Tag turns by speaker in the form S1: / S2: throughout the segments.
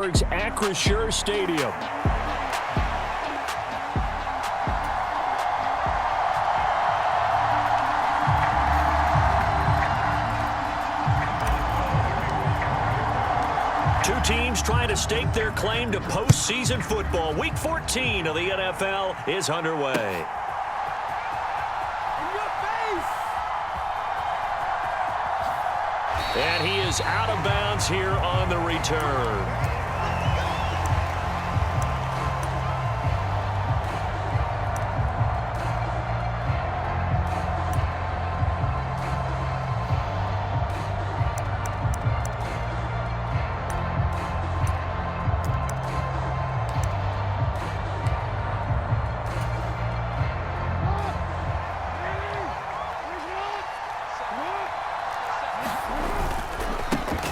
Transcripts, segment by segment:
S1: Acrisure Stadium. Two teams trying to stake their claim to postseason football. Week 14 of the NFL is underway. And he is out of bounds here on the return.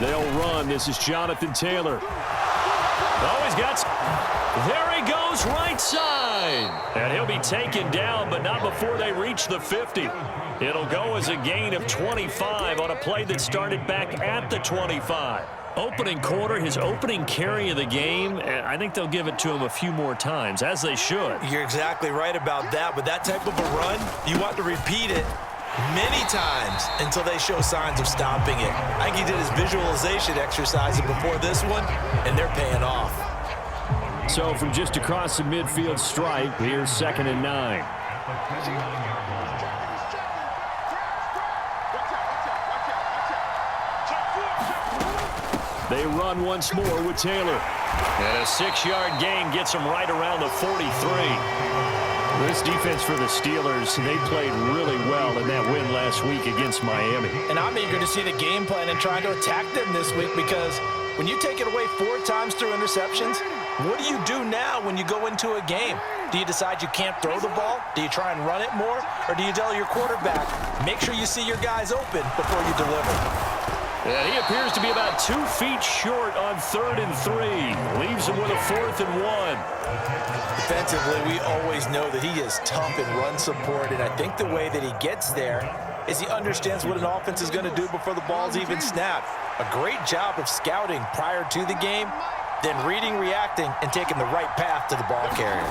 S1: They'll run. This is Jonathan Taylor. Oh, he's got... There he goes, right side. And he'll be taken down, but not before they reach the 50. It'll go as a gain of 25 on a play that started back at the 25. Opening quarter, his opening carry of the game, and I think they'll give it to him a few more times, as they should.
S2: You're exactly right about that. With that type of a run, you want to repeat it many times until they show signs of stopping it. I think he did his visualization exercise before this one, and they're paying off.
S1: So from just across the midfield stripe, here's 2nd and 9. They run once more with Taylor. And a 6-yard gain gets him right around the 43. This defense for the Steelers, they played really well in that win last week against Miami.
S3: And I'm eager to see the game plan and trying to attack them this week, because when you take it away 4 times through interceptions, what do you do now when you go into a game? Do you decide you can't throw the ball? Do you try and run it more? Or do you tell your quarterback, make sure you see your guys open before you deliver?
S1: And he appears to be about 2 feet short on 3rd and 3. Leaves him with a 4th and 1.
S2: Defensively, we always know that he is tough in run support, and I think the way that he gets there is he understands what an offense is going to do before the ball's even snapped. A great job of scouting prior to the game, then reading, reacting, and taking the right path to the ball carrier.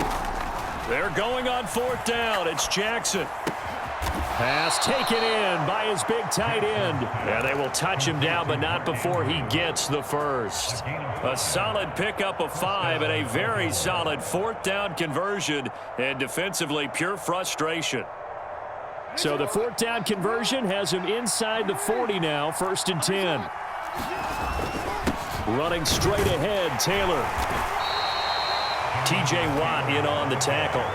S1: They're going on 4th down. It's Jackson. Pass taken in by his big tight end. And they will touch him down, but not before he gets the first. A solid pickup of 5 and a very solid 4th down conversion. And defensively, pure frustration. So the 4th down conversion has him inside the 40 now, 1st and 10. Running straight ahead, Taylor. T.J. Watt in on the tackle.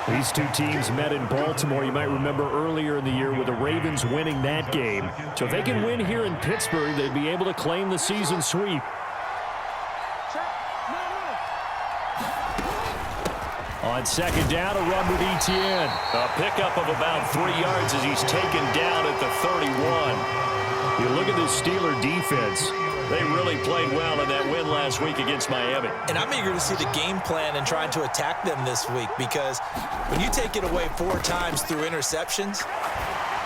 S1: These two teams met in Baltimore, you might remember earlier in the year, with the Ravens winning that game. So if they can win here in Pittsburgh, they'd be able to claim the season sweep. On 2nd down, a run with Etienne. A pickup of about 3 yards as he's taken down at the 31. You look at this Steeler defense. They really played well in that win last week against Miami.
S2: And I'm eager to see the game plan and trying to attack them this week, because when you take it away 4 times through interceptions,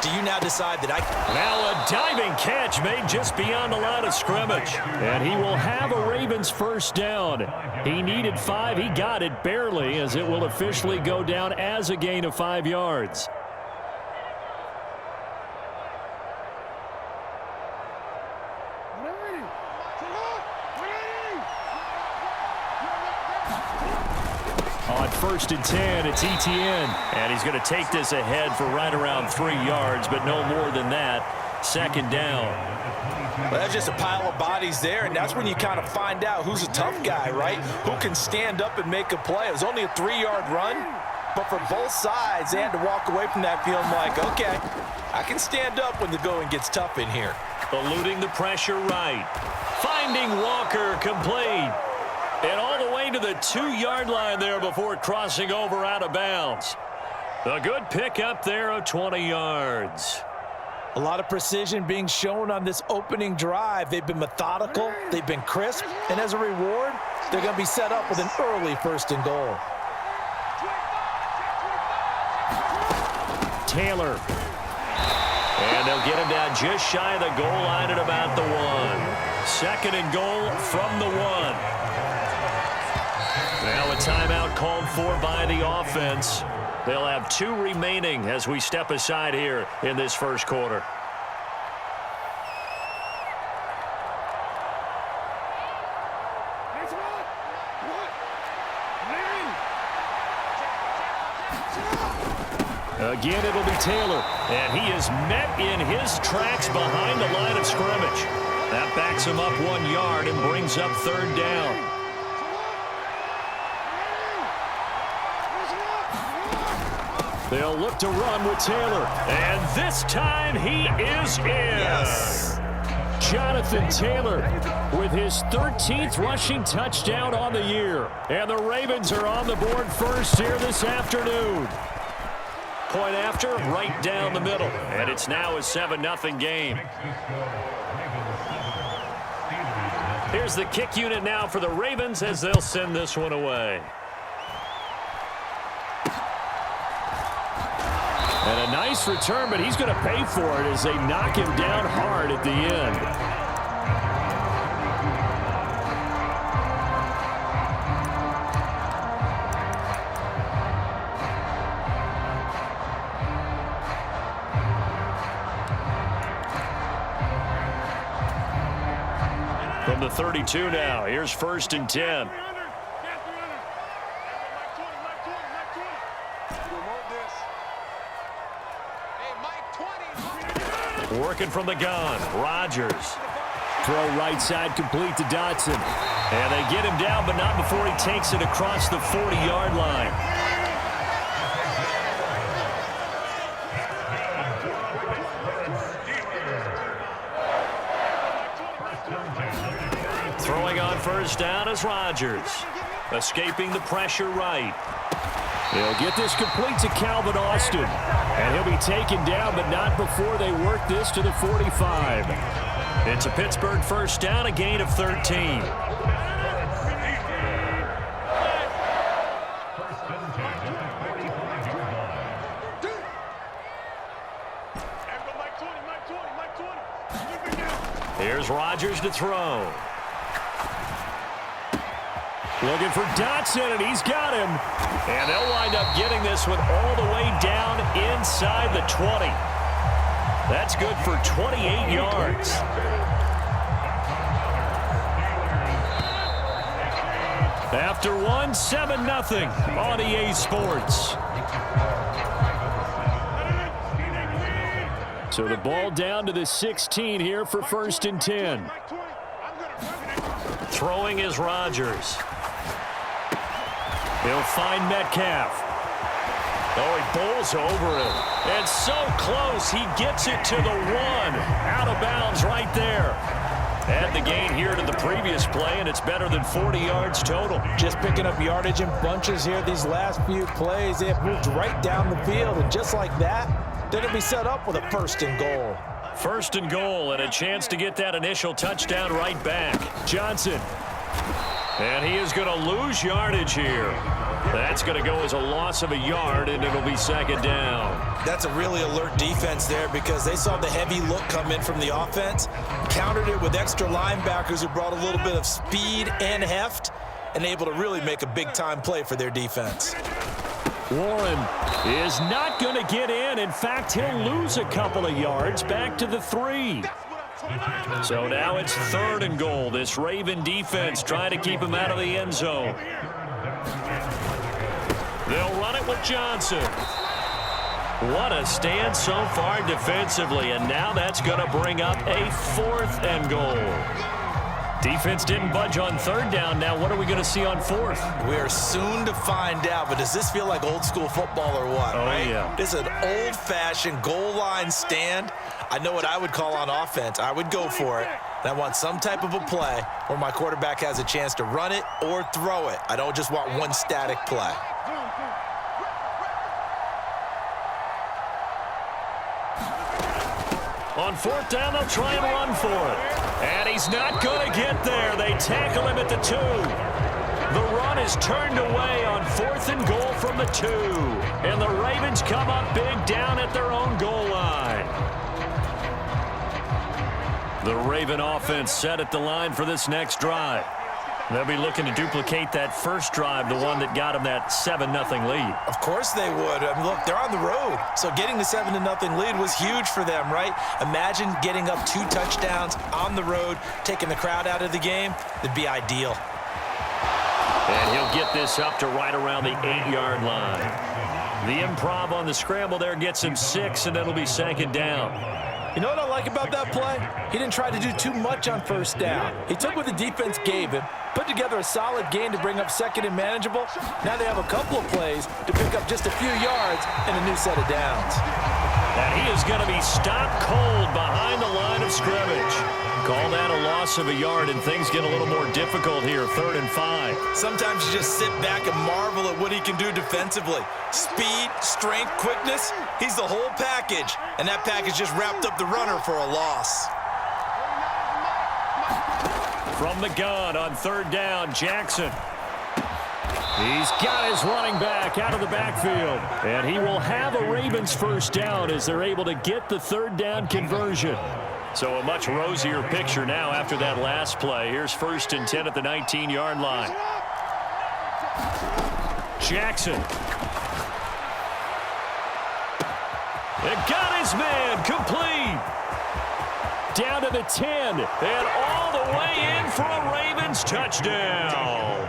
S2: do you now decide that
S1: Now a diving catch made just beyond the line of scrimmage. And he will have a Ravens 1st down. He needed 5. He got it barely, as it will officially go down as a gain of 5 yards. On 1st and 10, it's Etienne. And he's going to take this ahead for right around 3 yards, but no more than that. 2nd down.
S2: Well, that's just a pile of bodies there, and that's when you kind of find out who's a tough guy, right? Who can stand up and make a play. It was only a 3-yard run, but for both sides, they had to walk away from that feeling like, okay, I can stand up when the going gets tough in here.
S1: Eluding the pressure right. Finding Walker, complete. And all the way to the 2-yard line there before crossing over out of bounds. A good pickup there of 20 yards.
S3: A lot of precision being shown on this opening drive. They've been methodical, they've been crisp, and as a reward, they're going to be set up with an early 1st and goal.
S1: Taylor. And they'll get him down just shy of the goal line at about the 1. 2nd and goal from the 1. Now a timeout called for by the offense. They'll have 2 remaining as we step aside here in this first quarter. Again, it'll be Taylor, and he is met in his tracks behind the line of scrimmage. That backs him up 1 yard and brings up 3rd down. They'll look to run with Taylor, and this time he is in.
S2: Yes.
S1: Jonathan Taylor with his 13th rushing touchdown on the year. And the Ravens are on the board first here this afternoon. Point after, right down the middle. And it's now a 7-0 game. Here's the kick unit now for the Ravens as they'll send this one away. And a nice return, but he's going to pay for it as they knock him down hard at the end. From the 32 now, here's 1st and 10. Working from the gun, Rodgers. Throw right side complete to Dotson. And they get him down, but not before he takes it across the 40-yard line. Throwing on 1st down is Rodgers. Escaping the pressure right. He'll get this complete to Calvin Austin. And he'll be taken down, but not before they work this to the 45. It's a Pittsburgh 1st down, a gain of 13. Here's Rodgers to throw. Looking for Dotson, and he's got him. And they'll wind up getting this one all the way down inside the 20. That's good for 28 yards. After 7-0 on EA Sports. So the ball down to the 16 here for 1st and 10. Throwing is Rodgers. He'll find Metcalf. Oh, he bowls over him. And so close, he gets it to the 1. Out of bounds right there. Add the gain here to the previous play, and it's better than 40 yards total.
S3: Just picking up yardage in bunches here these last few plays. They have moved right down the field, and just like that, they're going to be set up with a 1st and goal.
S1: 1st and goal, and a chance to get that initial touchdown right back. Johnson. And he is going to lose yardage here. That's going to go as a loss of a yard, and it'll be 2nd down.
S2: That's a really alert defense there because they saw the heavy look come in from the offense, countered it with extra linebackers who brought a little bit of speed and heft, and able to really make a big-time play for their defense.
S1: Warren is not going to get in. In fact, he'll lose a couple of yards back to the 3. So now it's 3rd and goal. This Raven defense trying to keep him out of the end zone. They'll run it with Johnson. What a stand so far defensively, and now that's going to bring up a 4th and goal. Defense didn't budge on 3rd down. Now what are we going to see on 4th?
S2: We are soon to find out, but does this feel like old school football or what?
S1: Oh,
S2: right?
S1: yeah.
S2: This is an old-fashioned goal line stand. I know what I would call on offense. I would go for it. And I want some type of a play where my quarterback has a chance to run it or throw it. I don't just want one static play.
S1: On 4th down, they'll try and run for it. And he's not going to get there. They tackle him at the 2. The run is turned away on 4th and goal from the 2. And the Ravens come up big down at their own goal line. The Raven offense set at the line for this next drive. They'll be looking to duplicate that first drive, the one that got them that 7-0 lead.
S2: Of course they would. I mean, look, they're on the road. So getting the 7-0 lead was huge for them, right? Imagine getting up 2 touchdowns on the road, taking the crowd out of the game. It'd be ideal.
S1: And he'll get this up to right around the 8-yard line. The improv on the scramble there gets him 6, and it'll be 2nd down.
S2: You know what I like about that play? He didn't try to do too much on first down. He took what the defense gave him, put together a solid gain to bring up 2nd and manageable. Now they have a couple of plays to pick up just a few yards and a new set of downs.
S1: And he is going to be stopped cold behind the line of scrimmage. Call that a loss of a yard, and things get a little more difficult here, 3rd and 5.
S2: Sometimes you just sit back and marvel at what he can do defensively. Speed, strength, quickness, he's the whole package. And that package just wrapped up the runner for a loss.
S1: From the gun on 3rd down, Jackson. He's got his running back out of the backfield. And he will have a Ravens first down as they're able to get the 3rd down conversion. So a much rosier picture now after that last play. Here's 1st and 10 at the 19-yard line. Jackson. It got his man complete. Down to the 10. And all the way in for a Ravens touchdown.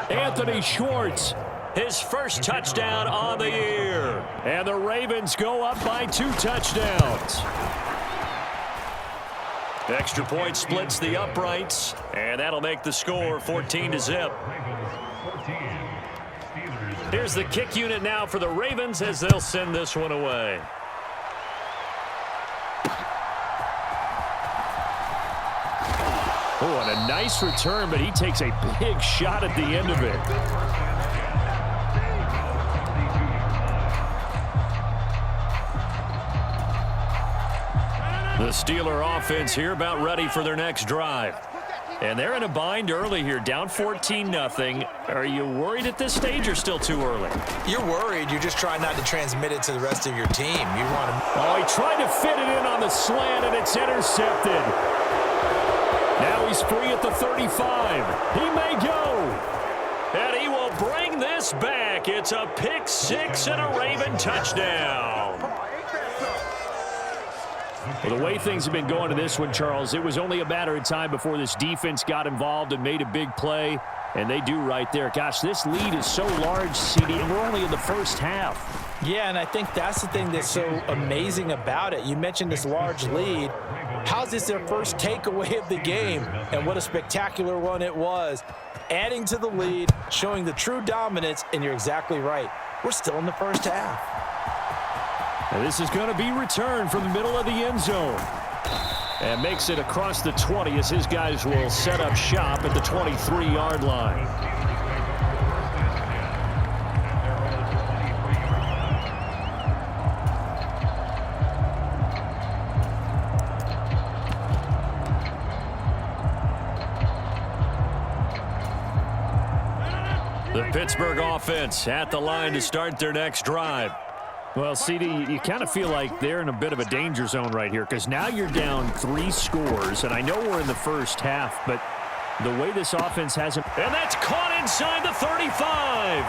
S1: Anthony Schwartz, his first touchdown on the year. And the Ravens go up by 2 touchdowns. Extra point splits the uprights, and that'll make the score 14-0. Here's the kick unit now for the Ravens as they'll send this one away. Oh, and a nice return, but he takes a big shot at the end of it. The Steeler offense here about ready for their next drive. And they're in a bind early here, down 14-0. Are you worried at this stage or still too early?
S2: You're worried. You're just trying not to transmit it to the rest of your team. You want to...
S1: Oh, he tried to fit it in on the slant, and it's intercepted. Now he's free at the 35. He may go. And he will bring this back. It's a pick 6 and a Raven touchdown. Well, the way things have been going to this one, Charles, it was only a matter of time before this defense got involved and made a big play, and they do right there. Gosh, this lead is so large, CD, and we're only in the first half.
S2: Yeah, and I think that's the thing that's so amazing about it. You mentioned this large lead. How's this their first takeaway of the game? And what a spectacular one it was. Adding to the lead, showing the true dominance, and you're exactly right. We're still in the first half.
S1: And this is going to be returned from the middle of the end zone. And makes it across the 20 as his guys will set up shop at the 23-yard line. The Pittsburgh offense at the line to start their next drive. Well, CD, you kind of feel like they're in a bit of a danger zone right here because now you're down 3 scores, and I know we're in the first half, but the way this offense hasn't... And that's caught inside the 35.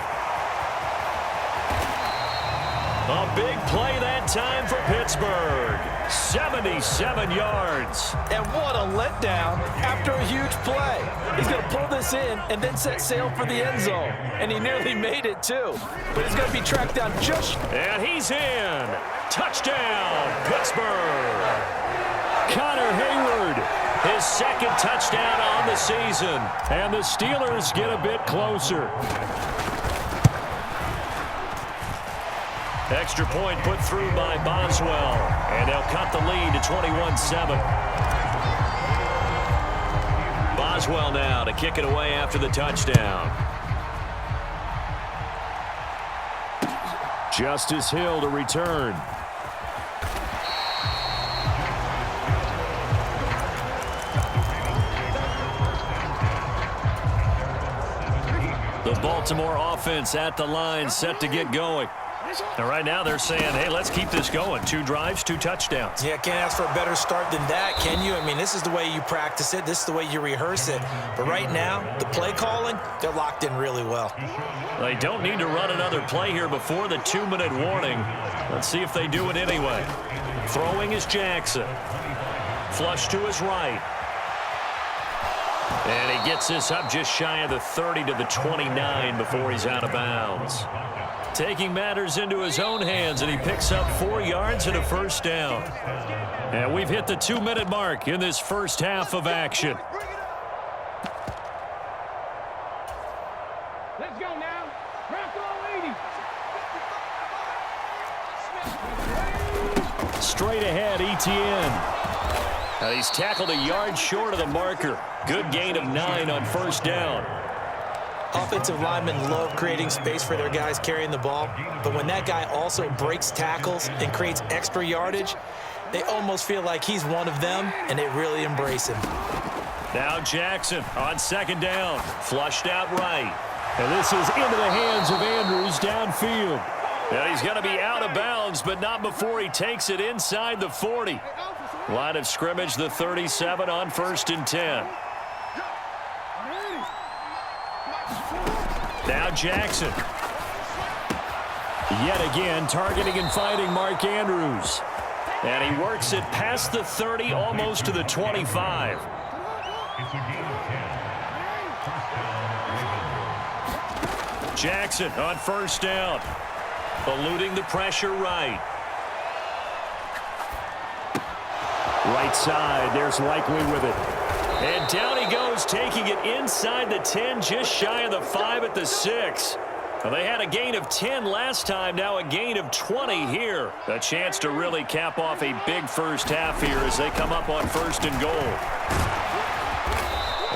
S1: A big play that time for Pittsburgh. 77 yards.
S2: And what a letdown after a huge play. He's going to pull this in and then set sail for the end zone. And he nearly made it, too. But he's going to be tracked down just...
S1: And he's in. Touchdown, Pittsburgh. Connor Hayward, his 2nd touchdown on the season. And the Steelers get a bit closer. Extra point put through by Boswell. And they'll cut the lead to 21-7. Boswell now to kick it away after the touchdown. Justice Hill to return. The Baltimore offense at the line set to get going. And right now they're saying, hey, let's keep this going. 2 drives, 2 touchdowns.
S2: Yeah, can't ask for a better start than that, can you? I mean, this is the way you practice it. This is the way you rehearse it. But right now, the play calling, they're locked in really well.
S1: They don't need to run another play here before the 2-minute warning. Let's see if they do it anyway. Throwing is Jackson. Flush to his right. And he gets this up just shy of the 30 to the 29 before he's out of bounds. Taking matters into his own hands, and he picks up 4 yards and a first down. And we've hit the 2-minute mark in this first half of action.
S4: Let's go now. Ramco 80.
S1: Straight ahead, ETN. He's tackled a yard short of the marker. Good gain of 9 on first down.
S2: Offensive linemen love creating space for their guys carrying the ball, but when that guy also breaks tackles and creates extra yardage, they almost feel like he's one of them, and they really embrace him.
S1: Now Jackson on second down, flushed out right. And this is into the hands of Andrews downfield. And he's going to be out of bounds, but not before he takes it inside the 40. Line of scrimmage, the 37 on 1st and 10. Now Jackson. Yet again, targeting and fighting Mark Andrews. And he works it past the 30, almost to the 25. Jackson on first down. Eluding the pressure right. Right side, there's Likely with it. And down he goes, taking it inside the 10, just shy of the 5 at the 6. Well, they had a gain of 10 last time, now a gain of 20 here. A chance to really cap off a big first half here as they come up on 1st and goal.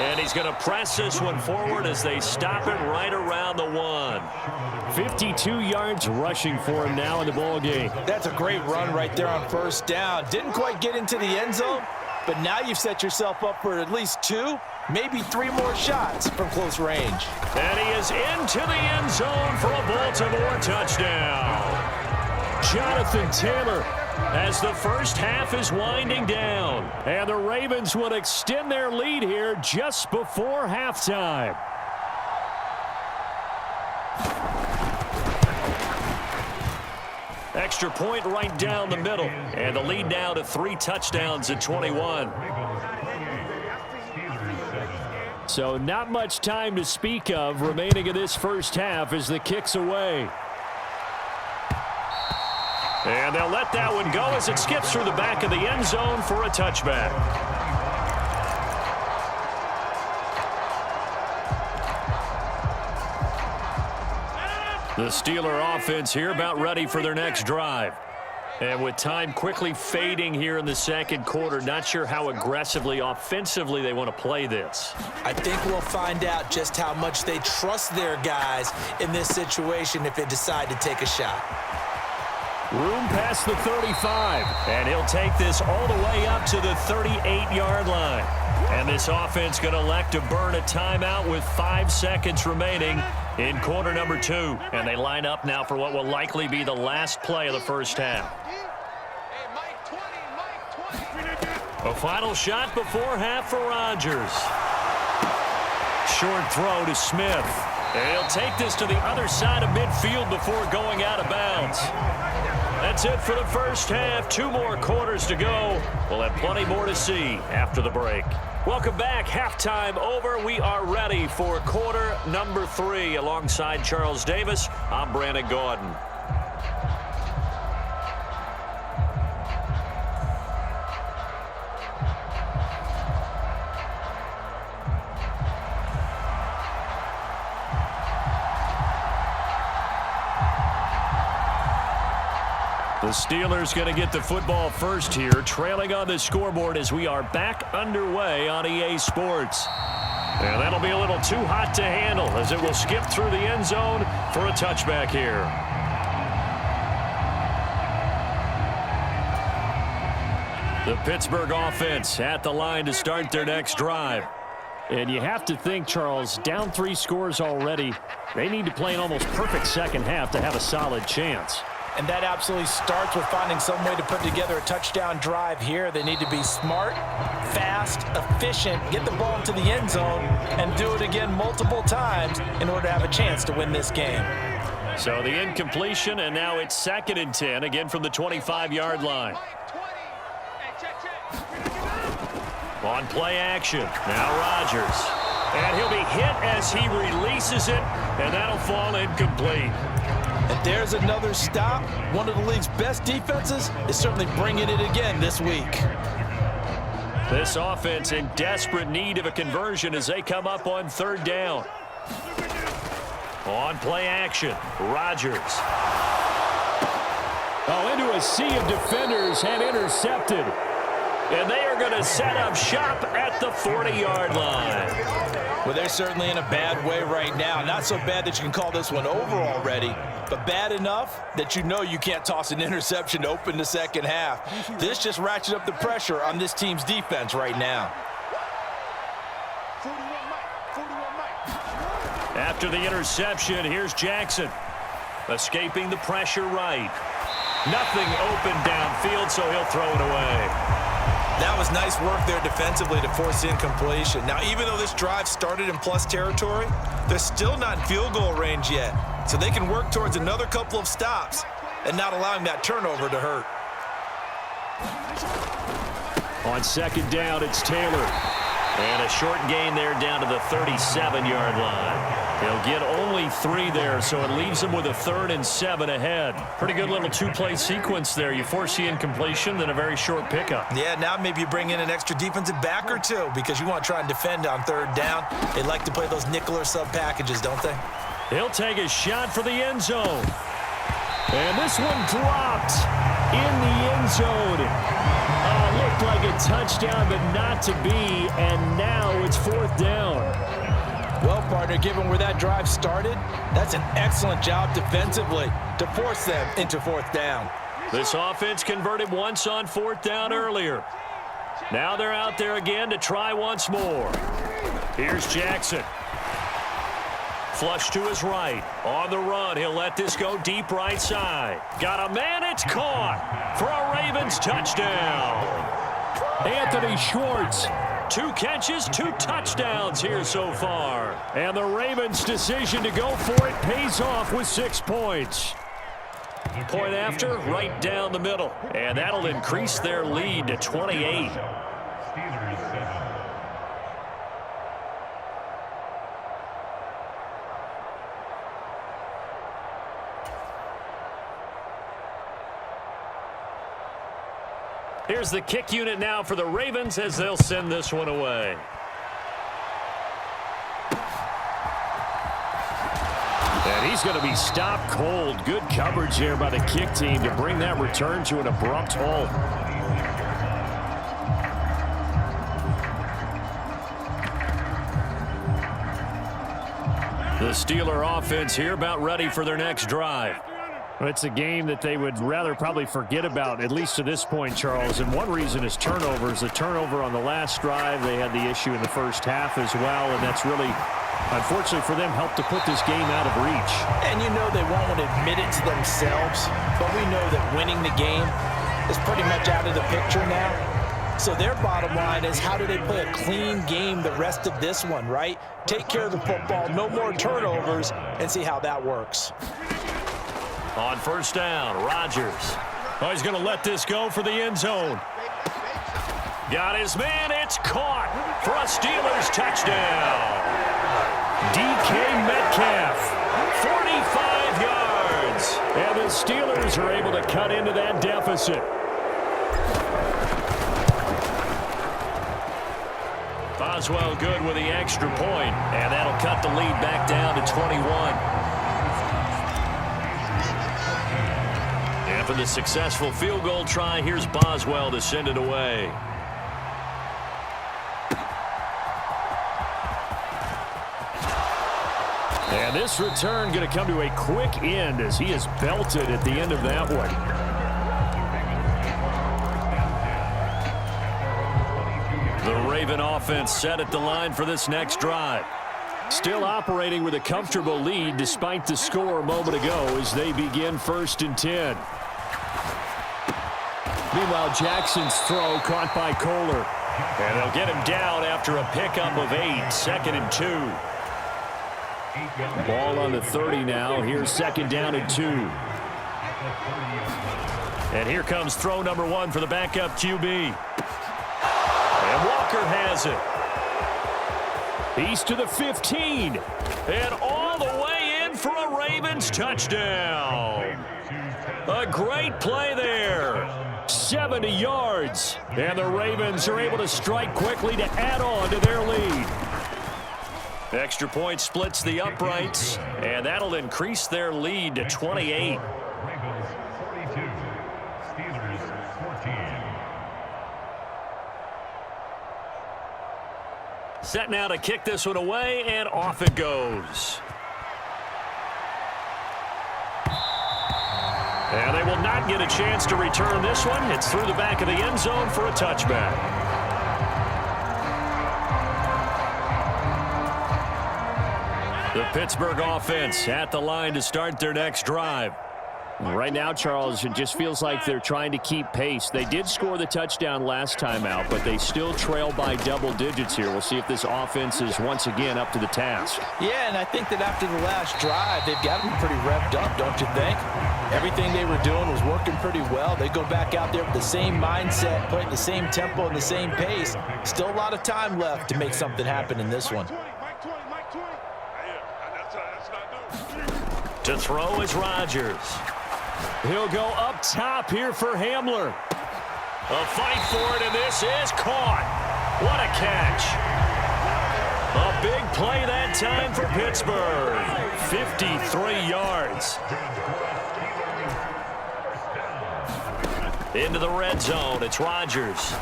S1: And he's going to press this one forward as they stop it right around the 1. 52 yards rushing for him now in the ball game.
S2: That's a great run right there on first down. Didn't quite get into the end zone, but now you've set yourself up for at least 2, maybe 3 more shots from close range.
S1: And he is into the end zone for a Baltimore touchdown. Jonathan Taylor as the first half is winding down. And the Ravens would extend their lead here just before halftime. Extra point right down the middle. And the lead now to 3 touchdowns at 21. So not much time to speak of remaining in this first half as the kick's away. And they'll let that one go as it skips through the back of the end zone for a touchback. The Steeler offense here about ready for their next drive. And with time quickly fading here in the second quarter, not sure how aggressively, offensively they want to play this.
S2: I think we'll find out just how much they trust their guys in this situation if they decide to take a shot.
S1: Room past the 35, and he'll take this all the way up to the 38-yard line. And this offense going to elect to burn a timeout with 5 seconds remaining in quarter number 2. And they line up now for what will likely be the last play of the first half. A final shot before half for Rodgers. Short throw to Smith. And he'll take this to the other side of midfield before going out of bounds. That's it for the first half. 2 more quarters to go. We'll have plenty more to see after the break. Welcome back. Halftime over. We are ready for quarter number 3. Alongside Charles Davis, I'm Brandon Gaudin. The Steelers going to get the football first here, trailing on the scoreboard as we are back underway on EA Sports. And that'll be a little too hot to handle as it will skip through the end zone for a touchback here. The Pittsburgh offense at the line to start their next drive. And you have to think, Charles, down 3 scores already. They need to play an almost perfect second half to have a solid chance.
S3: And that absolutely starts with finding some way to put together a touchdown drive here. They need to be smart, fast, efficient, get the ball into the end zone, and do it again multiple times in order to have a chance to win this game.
S1: So the incompletion, and now it's 2nd and 10, again from the 25-yard line. On play action, now Rodgers. And he'll be hit as he releases it, and that'll fall incomplete.
S3: And there's another stop. One of the league's best defenses is certainly bringing it again this week.
S1: This offense in desperate need of a conversion as they come up on 3rd down. On play action, Rodgers. Oh, into a sea of defenders and intercepted. And they are going to set up shop at the 40-yard line.
S3: Well, they're certainly in a bad way right now. Not so bad that you can call this one over already, but bad enough that you know you can't toss an interception to open the second half. This just ratchets up the pressure on this team's defense right now.
S1: After the interception, here's Jackson. Escaping the pressure right. Nothing open downfield, so he'll throw it away.
S3: That was nice work there defensively to force incompletion. Now, even though this drive started in plus territory, they're still not in field goal range yet. So they can work towards another couple of stops and not allowing that turnover to hurt.
S1: On 2nd down, it's Taylor. And a short gain there down to the 37-yard line. He'll get only 3 there, so it leaves him with a 3rd and 7 ahead. Pretty good little 2-play sequence there. You force the incompletion, then a very short pickup.
S3: Yeah, now maybe you bring in an extra defensive back or 2 because you want to try and defend on 3rd down. They like to play those nickel or sub packages, don't they?
S1: He'll take a shot for the end zone. And this one dropped in the end zone. Looked like a touchdown, but not to be. And now it's 4th down.
S3: Well, partner, given where that drive started, that's an excellent job defensively to force them into 4th down.
S1: This offense converted once on 4th down earlier. Now they're out there again to try once more. Here's Jackson. Flush to his right. On the run, he'll let this go deep right side. Got a man, it's caught for a Ravens touchdown. Anthony Schwartz. 2 catches, 2 touchdowns here so far. And the Ravens' decision to go for it pays off with 6 points. Point after, right down the middle. And that'll increase their lead to 28. Here's the kick unit now for the Ravens as they'll send this one away. And he's going to be stopped cold. Good coverage here by the kick team to bring that return to an abrupt halt. The Steeler offense here about ready for their next drive. It's a game that they would rather probably forget about, at least to this point, Charles. And one reason is turnovers. The turnover on the last drive, they had the issue in the first half as well, and that's really, unfortunately for them, helped to put this game out of reach.
S3: And you know they won't want to admit it to themselves, but we know that winning the game is pretty much out of the picture now. So their bottom line is, how do they play a clean game the rest of this one, right? Take care of the football, no more turnovers, and see how that works.
S1: On 1st down, Rodgers. Oh, he's going to let this go for the end zone. Got his man. It's caught for a Steelers touchdown. DK Metcalf, 45 yards. And the Steelers are able to cut into that deficit. Boswell good with the extra point, and that'll cut the lead back down to 21. For the successful field goal try, here's Boswell to send it away. And this return going to come to a quick end as he is belted at the end of that one. The Raven offense set at the line for this next drive. Still operating with a comfortable lead despite the score a moment ago as they begin 1st and 10. Meanwhile, Jackson's throw caught by Kohler. And they'll get him down after a pickup of 8, 2nd and 2. Ball on the 30 now. Here's 2nd down and 2. And here comes throw number 1 for the backup QB. And Walker has it. He's to the 15. And all the way in for a Ravens touchdown. A great play there. 70 yards. And the Ravens are able to strike quickly to add on to their lead. Extra point splits the uprights, and that'll increase their lead to 28. Set now to kick this one away, and off it goes. And they will not get a chance to return this one. It's through the back of the end zone for a touchback. The Pittsburgh offense at the line to start their next drive.
S5: Right now, Charles, it just feels like they're trying to keep pace. They did score the touchdown last time out, but they still trail by double digits here. We'll see if this offense is once again up to the task.
S3: Yeah, and I think that after the last drive, they've got to be pretty revved up, don't you think? Everything they were doing was working pretty well. They go back out there with the same mindset, playing the same tempo and the same pace. Still a lot of time left to make something happen in this one.
S1: To throw is Rodgers. He'll go up top here for Hamler. A fight for it, and this is caught. What a catch. A big play that time for Pittsburgh. 53 yards. Into the red zone, it's Rodgers.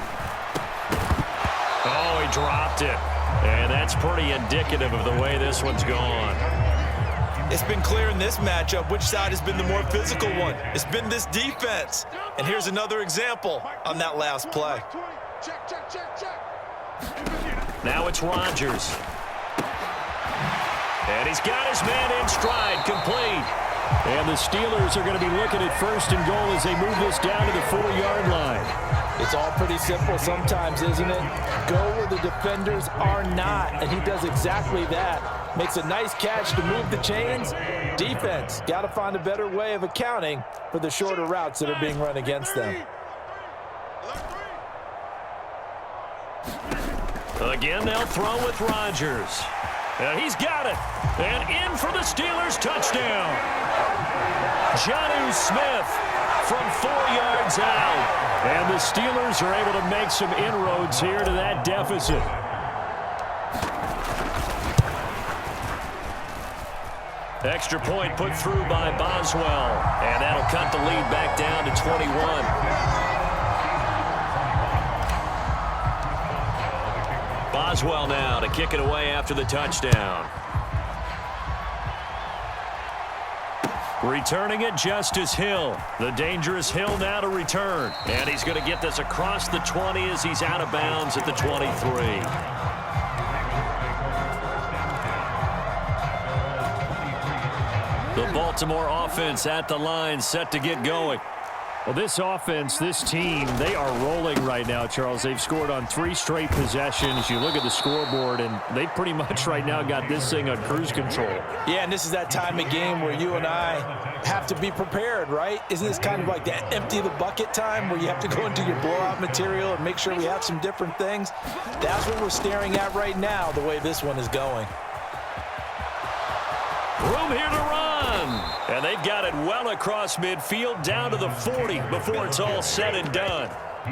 S1: Oh, he dropped it. And that's pretty indicative of the way this one's gone.
S2: It's been clear in this matchup which side has been the more physical one. It's been this defense. And here's another example on that last play.
S1: Now it's Rodgers. And he's got his man in stride, complete.
S5: And the Steelers are going to be looking at 1st and goal as they move this down to the 4-yard line.
S3: It's all pretty simple sometimes, isn't it? Go where the defenders are not, and he does exactly that. Makes a nice catch to move the chains. Defense, got to find a better way of accounting for the shorter routes that are being run against them.
S1: Again, they'll throw with Rodgers. And he's got it. And in for the Steelers touchdown. Jonnu Smith from 4 yards out.
S5: And the Steelers are able to make some inroads here to that deficit.
S1: Extra point put through by Boswell. And that'll cut the lead back down to 21. Boswell now to kick it away after the touchdown. Returning it, Justice Hill. The dangerous Hill now to return. And he's going to get this across the 20 as he's out of bounds at the 23. The Baltimore offense at the line, set to get going.
S5: Well, this offense, this team, they are rolling right now, Charles. They've scored on 3 straight possessions. You look at the scoreboard, and they pretty much right now got this thing on cruise control.
S3: Yeah, and this is that time of game where you and I have to be prepared, right? Isn't this kind of like that empty the bucket time where you have to go into your blowout material and make sure we have some different things? That's what we're staring at right now, the way this one is going.
S1: Room here to run. And they've got it well across midfield down to the 40 before it's all said and done.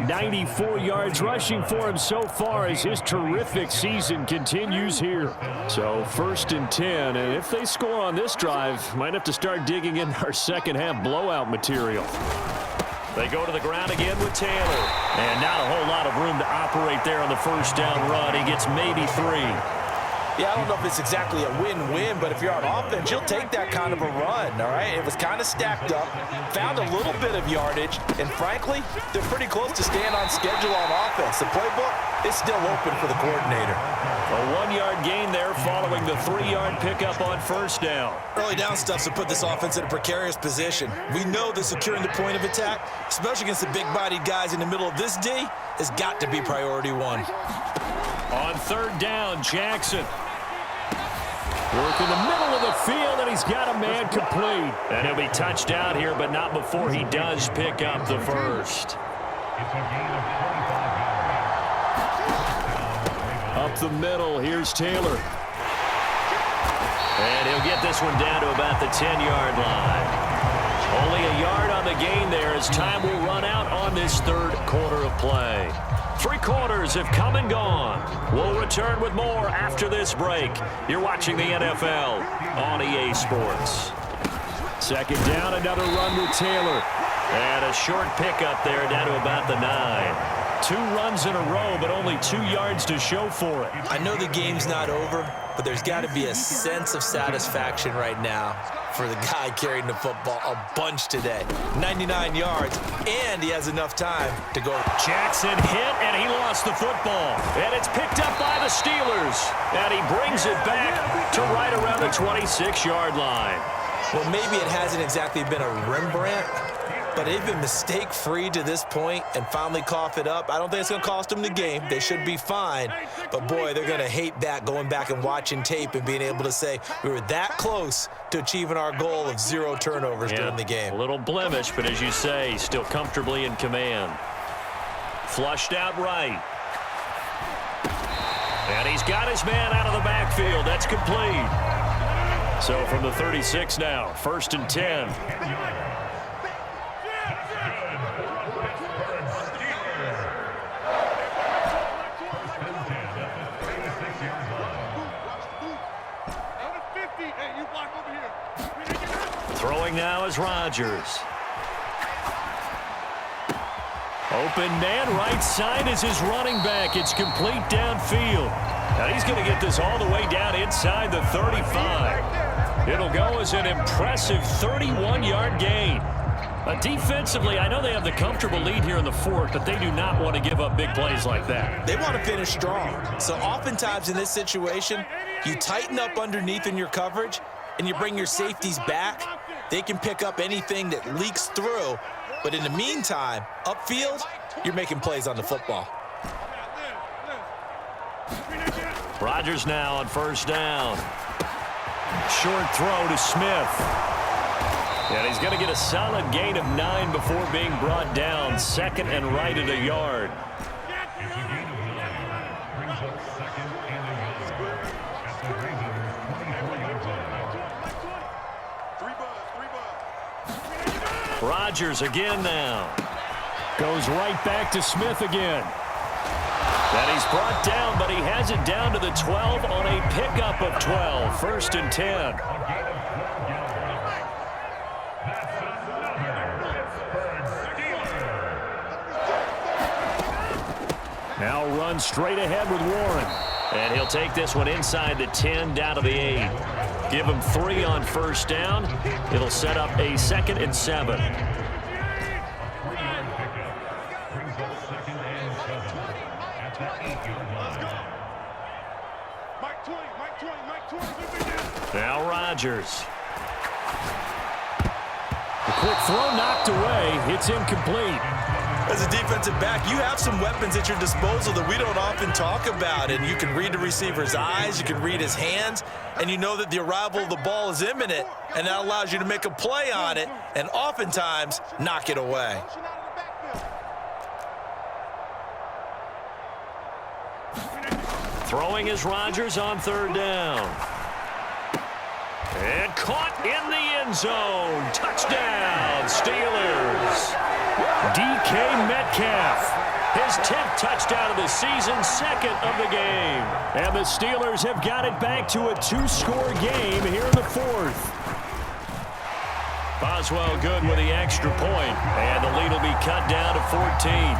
S5: 94 yards rushing for him so far as his terrific season continues here. So 1st and 10, and if they score on this drive, might have to start digging in our second half blowout material.
S1: They go to the ground again with Taylor. And not a whole lot of room to operate there on the 1st down run. He gets maybe 3.
S2: Yeah, I don't know if it's exactly a win-win, but if you're on offense, you'll take that kind of a run, all right? It was kind of stacked up, found a little bit of yardage, and frankly, they're pretty close to staying on schedule on offense. The playbook is still open for the coordinator.
S1: A 1-yard gain there following the 3-yard pickup on first down.
S3: Early down stuff's to put this offense in a precarious position. We know that securing the point of attack, especially against the big-bodied guys in the middle of this D, has got to be priority one.
S1: On third down, Jackson. Work in the middle of the field, and he's got a man complete. And he'll be touched out here, but not before he does pick up the first. Up the middle, here's Taylor. And he'll get this one down to about the 10-yard line. Only a yard on the gain there as time will run out on this third quarter of play. 3 quarters have come and gone. We'll return with more after this break. You're watching the NFL on EA Sports. Second down, another run with Taylor. And a short pickup there down to about the 9. 2 runs in a row, but only 2 yards to show for it.
S3: I know the game's not over, but there's got to be a sense of satisfaction right now for the guy carrying the football a bunch today. 99 yards, and he has enough time to go.
S1: Jackson hit, and he lost the football. And it's picked up by the Steelers. And he brings it back to right around the 26-yard line.
S3: Well, maybe it hasn't exactly been a Rembrandt, but they've been mistake-free to this point and finally cough it up. I don't think it's going to cost them the game. They should be fine. But, boy, they're going to hate that, going back and watching tape and being able to say we were that close to achieving our goal of 0 turnovers during the game.
S1: A little blemish, but as you say, still comfortably in command. Flushed out right. And he's got his man out of the backfield. That's complete. So from the 36 now, 1st and 10. Throwing now is Rodgers. Open man, right side is his running back. It's complete downfield. Now he's going to get this all the way down inside the 35. It'll go as an impressive 31-yard gain. Defensively, I know they have the comfortable lead here in the 4th, but they do not want to give up big plays like that.
S3: They want to finish strong. So oftentimes in this situation, you tighten up underneath in your coverage, and you bring your safeties back. They can pick up anything that leaks through. But in the meantime, upfield, you're making plays on the football.
S1: Rodgers now on 1st down. Short throw to Smith. And he's going to get a solid gain of 9 before being brought down. 2nd and right at a yard. Rodgers again now. Goes right back to Smith again. And he's brought down, but he has it down to the 12 on a pickup of 12. 1st and 10. Now run straight ahead with Warren. And he'll take this one inside the 10 down to the 8. Give him 3 on 1st down. It'll set up a 2nd and 7. Now Rodgers. The quick throw knocked away. It's incomplete.
S3: As a defensive back, you have some weapons at your disposal that we don't often talk about. And you can read the receiver's eyes, you can read his hands, and you know that the arrival of the ball is imminent, and that allows you to make a play on it and oftentimes knock it away.
S1: Throwing is Rodgers on 3rd down. And caught in the end zone. Touchdown, Steelers. DK Metcalf. His 10th touchdown of the season, 2nd of the game. And the Steelers have got it back to a 2-score game here in the 4th. Boswell good with the extra point. And the lead will be cut down to 14.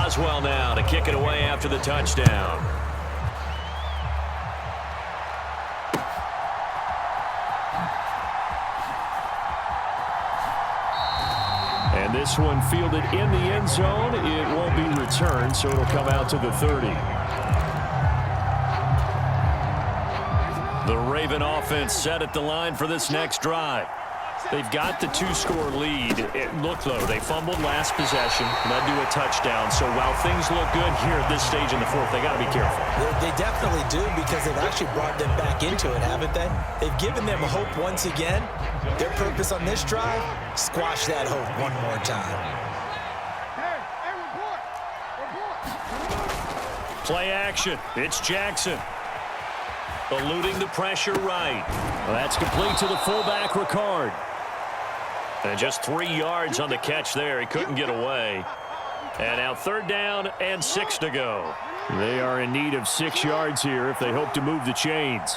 S1: Boswell now to kick it away after the touchdown.
S5: And this one fielded in the end zone. It won't be returned, so it'll come out to the 30. The Raven offense set at the line for this next drive. They've got the two-score lead. Look, though, they fumbled last possession, led to a touchdown. So while things look good here at this stage in the fourth, they got to be careful.
S2: They definitely do, because they've actually brought them back into it, haven't they? They've given them hope once again. Their purpose on this drive, squash that hope one more time.
S1: Play action. It's Jackson. Eluding the pressure right.
S5: Well, that's complete to the fullback, Ricard.
S1: And just 3 yards on the catch there. He couldn't get away. And now 3rd down and 6 to go.
S5: They are in need of 6 yards here if they hope to move the chains.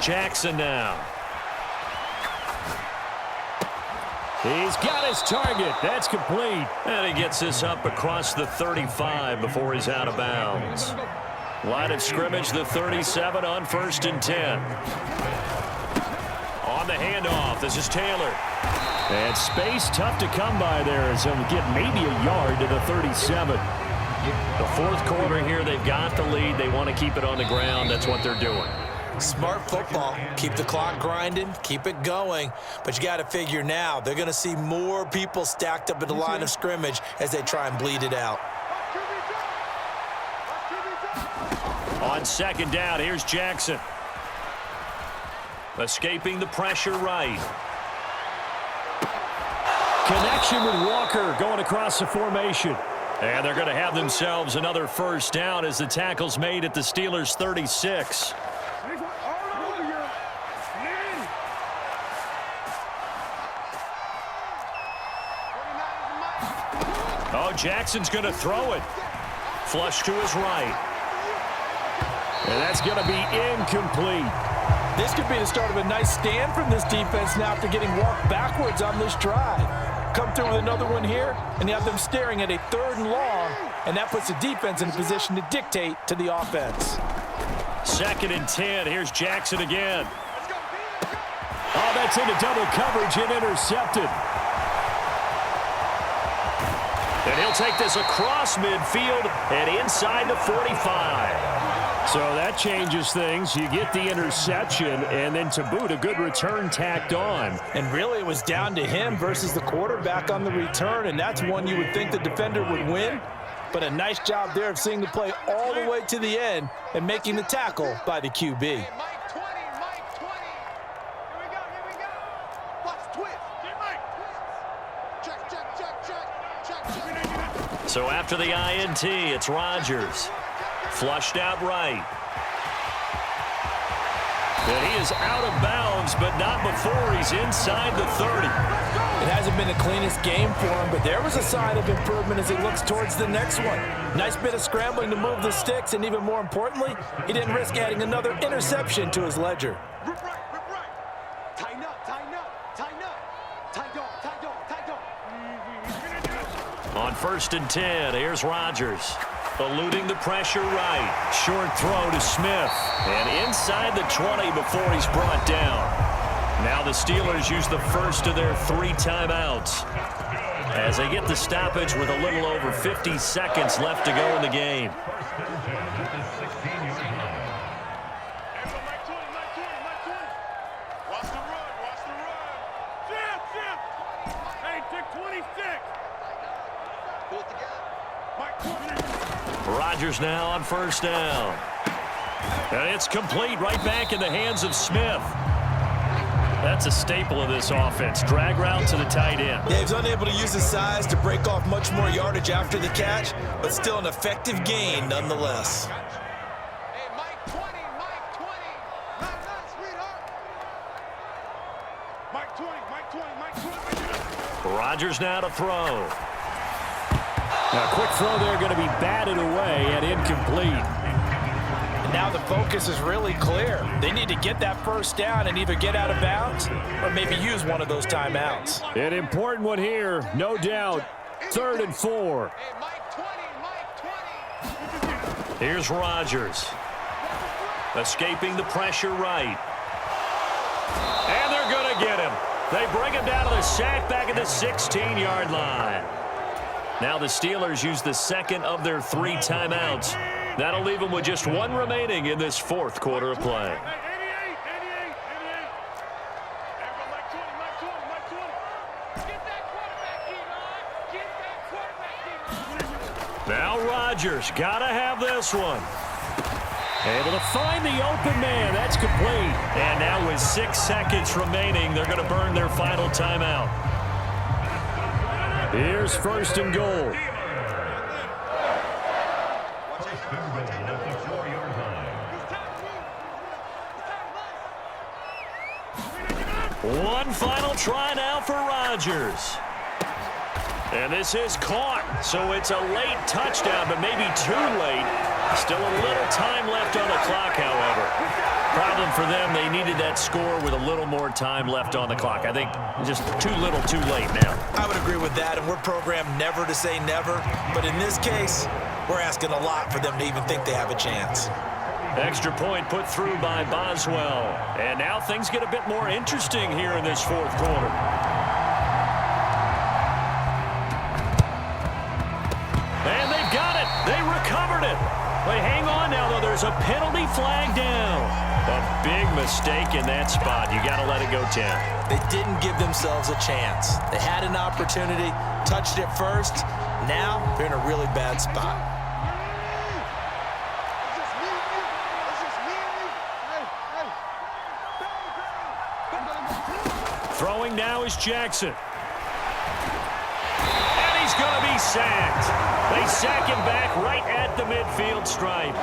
S1: Jackson now.
S5: He's got his target. That's complete.
S1: And he gets this up across the 35 before he's out of bounds. Line of scrimmage, the 37 on 1st and 10. On the handoff, this is Taylor.
S5: And space tough to come by there as he'll get maybe a yard to the 37.
S1: The 4th quarter here, they've got the lead. They want to keep it on the ground. That's what they're doing.
S2: Smart football. Keep the clock grinding, keep it going. But you got to figure now, they're going to see more people stacked up at the line of scrimmage as they try and bleed it out.
S1: On 2nd down, here's Jackson. Escaping the pressure right.
S5: Connection with Walker going across the formation.
S1: And they're going to have themselves another 1st down as the tackle's made at the Steelers' 36. Oh, Jackson's going to throw it. Flush to his right.
S5: And that's going to be incomplete.
S3: This could be the start of a nice stand from this defense now after getting walked backwards on this drive. Come through with another one here, and you have them staring at a 3rd and long, and that puts the defense in a position to dictate to the offense.
S1: 2nd and 10. Here's Jackson again.
S5: Oh, that's into double coverage and intercepted.
S1: And he'll take this across midfield and inside the 45.
S5: So that changes things. You get the interception, and then to boot, a good return tacked on.
S3: And really, it was down to him versus the quarterback on the return, and that's one you would think the defender would win. But a nice job there of seeing the play all the way to the end and making the tackle by the QB.
S1: So after the INT, it's Rodgers. Flushed out right. And he is out of bounds, but not before he's inside the 30.
S3: It hasn't been the cleanest game for him, but there was a sign of improvement as he looks towards the next one. Nice bit of scrambling to move the sticks, and even more importantly, he didn't risk adding another interception to his ledger.
S1: On 1st and 10, here's Rodgers. Eluding the pressure right. Short throw to Smith. And inside the 20 before he's brought down. Now the Steelers use the first of their 3 timeouts as they get the stoppage with a little over 50 seconds left to go in the game. Rodgers now on 1st down. And it's complete right back in the hands of Smith. That's a staple of this offense. Drag route to the tight end.
S2: Yeah, he's unable to use his size to break off much more yardage after the catch, but still an effective gain nonetheless.
S1: Rodgers now to throw.
S5: A quick throw there going to be batted away and incomplete.
S3: Now the focus is really clear. They need to get that first down and either get out of bounds or maybe use one of those timeouts.
S5: An important one here, no doubt. 3rd and 4.
S1: Here's Rodgers. Escaping the pressure right. And they're going to get him. They bring him down to the sack back at the 16-yard line. Now the Steelers use the second of their 3 timeouts. That'll leave them with just 1 remaining in this 4th quarter of play. Now Rodgers, gotta have this one. Able to find the open man. That's complete. And now with 6 seconds remaining, they're going to burn their final timeout.
S5: Here's 1st and goal.
S1: One final try now for Rodgers. And this is caught, so it's a late touchdown, but maybe too late. Still a little time left on the clock, however. Problem for them, they needed that score with a little more time left on the clock. I think just too little, too late now.
S3: I would agree with that, and we're programmed never to say never. But in this case, we're asking a lot for them to even think they have a chance.
S1: Extra point put through by Boswell. And now things get a bit more interesting here in this 4th quarter. And they've got it. They recovered it. But hang on now, though. There's a penalty flag down. A big mistake in that spot. You got to let it go 10.
S3: They didn't give themselves a chance. They had an opportunity, touched it first. Now they're in a really bad spot.
S1: Throwing now is Jackson. And he's going to be sacked. They sack him back right at the midfield stripe.